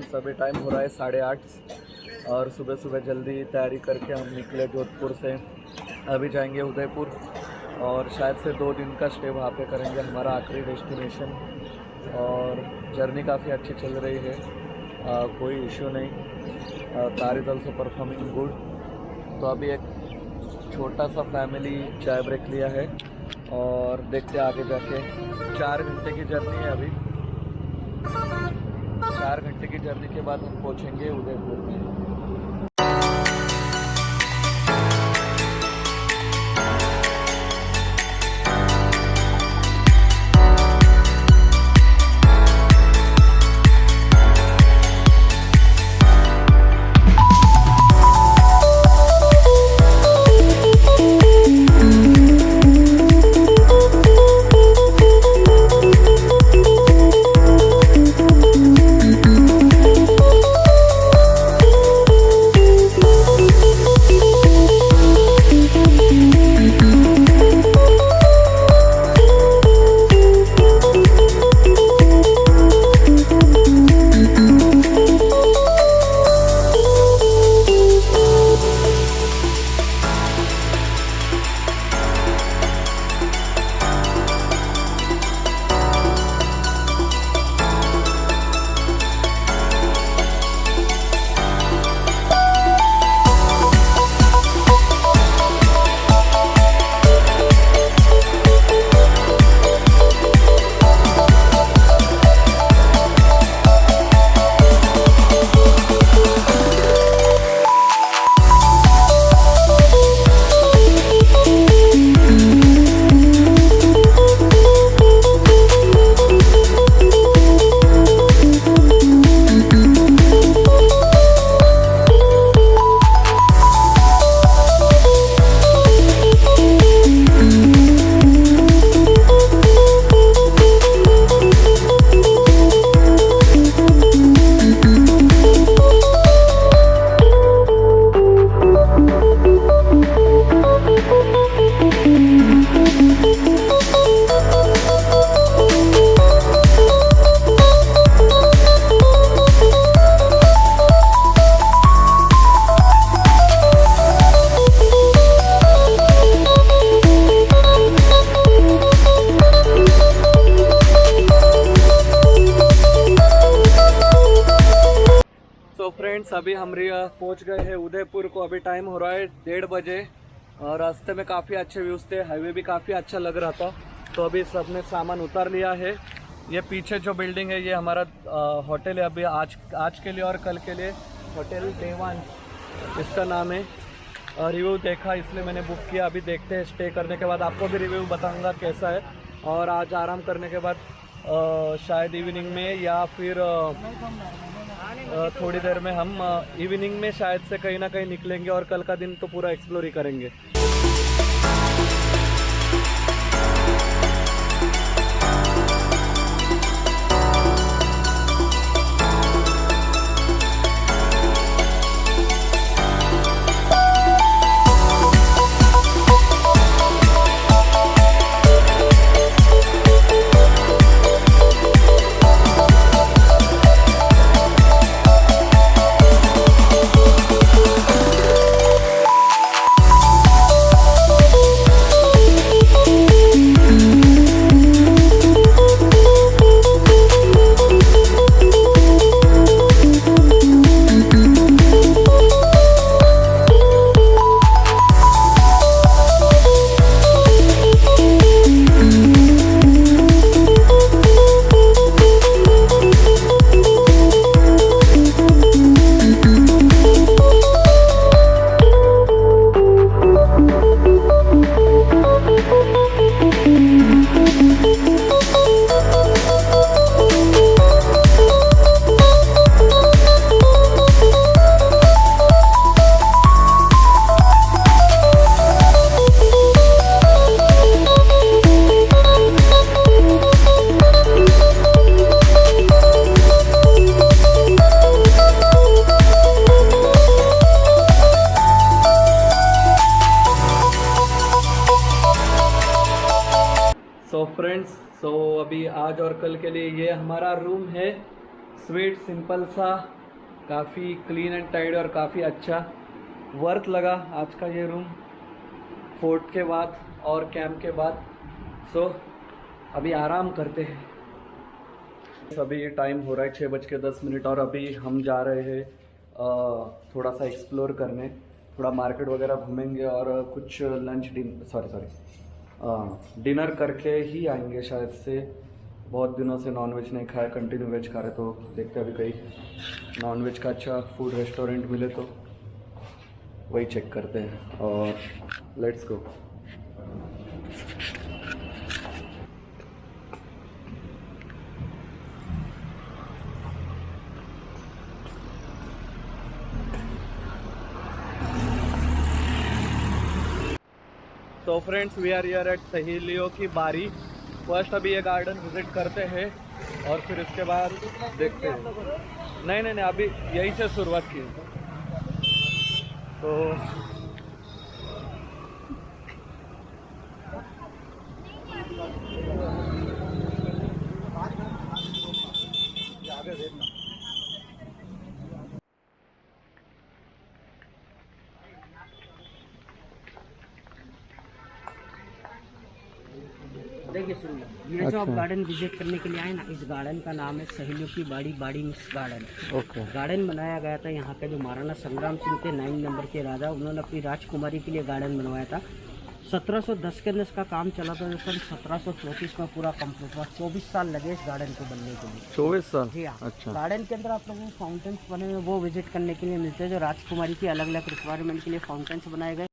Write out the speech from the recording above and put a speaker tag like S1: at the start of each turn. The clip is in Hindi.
S1: फ्रेंड्स अभी टाइम हो रहा है 8:30 और सुबह सुबह जल्दी तैयारी करके हम निकले जोधपुर से। अभी जाएंगे उदयपुर और शायद से 2 दिन का स्टे वहाँ पे करेंगे, हमारा आखिरी डेस्टिनेशन। और जर्नी काफ़ी अच्छी चल रही है, कोई इशू नहीं। Car is also performing good. तो अभी एक छोटा सा फैमिली चाय ब्रेक लिया है और देखते आगे जाके। 4 घंटे की जर्नी है अभी। 4 घंटे की जर्नी के बाद हम पहुंचेंगे उदयपुर में। फ्रेंड्स अभी हम पहुंच गए हैं उदयपुर को। अभी टाइम हो रहा है 1:30 बजे और रास्ते में काफ़ी अच्छे व्यूज़ थे, हाईवे भी काफ़ी अच्छा लग रहा था। तो अभी सबने सामान उतार लिया है। ये पीछे जो बिल्डिंग है ये हमारा होटल है। अभी आज के लिए और कल के लिए होटल देवान इसका नाम है। रिव्यू देखा इसलिए मैंने बुक किया। अभी देखते हैं स्टे करने के बाद आपको भी रिव्यू बताऊँगा कैसा है। और आज आराम करने के बाद शायद इवनिंग में या फिर थोड़ी देर में हम इवनिंग में शायद से कहीं ना कहीं निकलेंगे और कल का दिन तो पूरा एक्सप्लोर ही करेंगे। फ्रेंड्स, सो अभी आज और कल के लिए ये हमारा रूम है। स्वीट सिंपल सा, काफ़ी क्लीन एंड टाइड और काफ़ी अच्छा वर्थ लगा आज का ये रूम, फोर्ट के बाद और कैंप के बाद। सो अभी आराम करते हैं। अभी टाइम हो रहा है 6:10 और अभी हम जा रहे हैं थोड़ा सा एक्सप्लोर करने, थोड़ा मार्केट वगैरह घूमेंगे और कुछ डिनर करके ही आएंगे शायद से। बहुत दिनों से नॉनवेज नहीं खाया, कंटिन्यू वेज खा रहे, तो देखते हैं अभी कहीं नॉनवेज का अच्छा फूड रेस्टोरेंट मिले तो वही चेक करते हैं और let's go. So friends, we are here at Saheliyon ki बारी। फर्स्ट अभी ये गार्डन विजिट करते हैं और फिर इसके बाद देखते हैं। नहीं, अभी यहीं से शुरुआत की तो आगे देखना।
S2: देखिए सुनिए, ये जो आप गार्डन विजिट करने के लिए आए ना, इस गार्डन का नाम है सहेलियों की बाड़ी, बाड़ी मिस गार्डन।
S1: ओके।
S2: गार्डन बनाया गया था यहाँ के जो महाराणा संग्राम सिंह थे 9 नंबर के राजा, उन्होंने अपनी राजकुमारी के लिए गार्डन बनवाया था। 1710 के अंदर इसका काम चला था, जो सन 1734 में पूरा कंप्लीट हुआ। 24 साल लगे इस गार्डन को बनने के लिए।
S1: 24 साल?
S2: जी हाँ।
S1: अच्छा।
S2: गार्डन के अंदर आप लोगों को फाउंटेन्स बने हुए वो विजिट करने के लिए मिलते हैं, जो राजकुमारी की अलग अलग रिक्वायरमेंट के लिए फाउंटेन्स बनाए गए।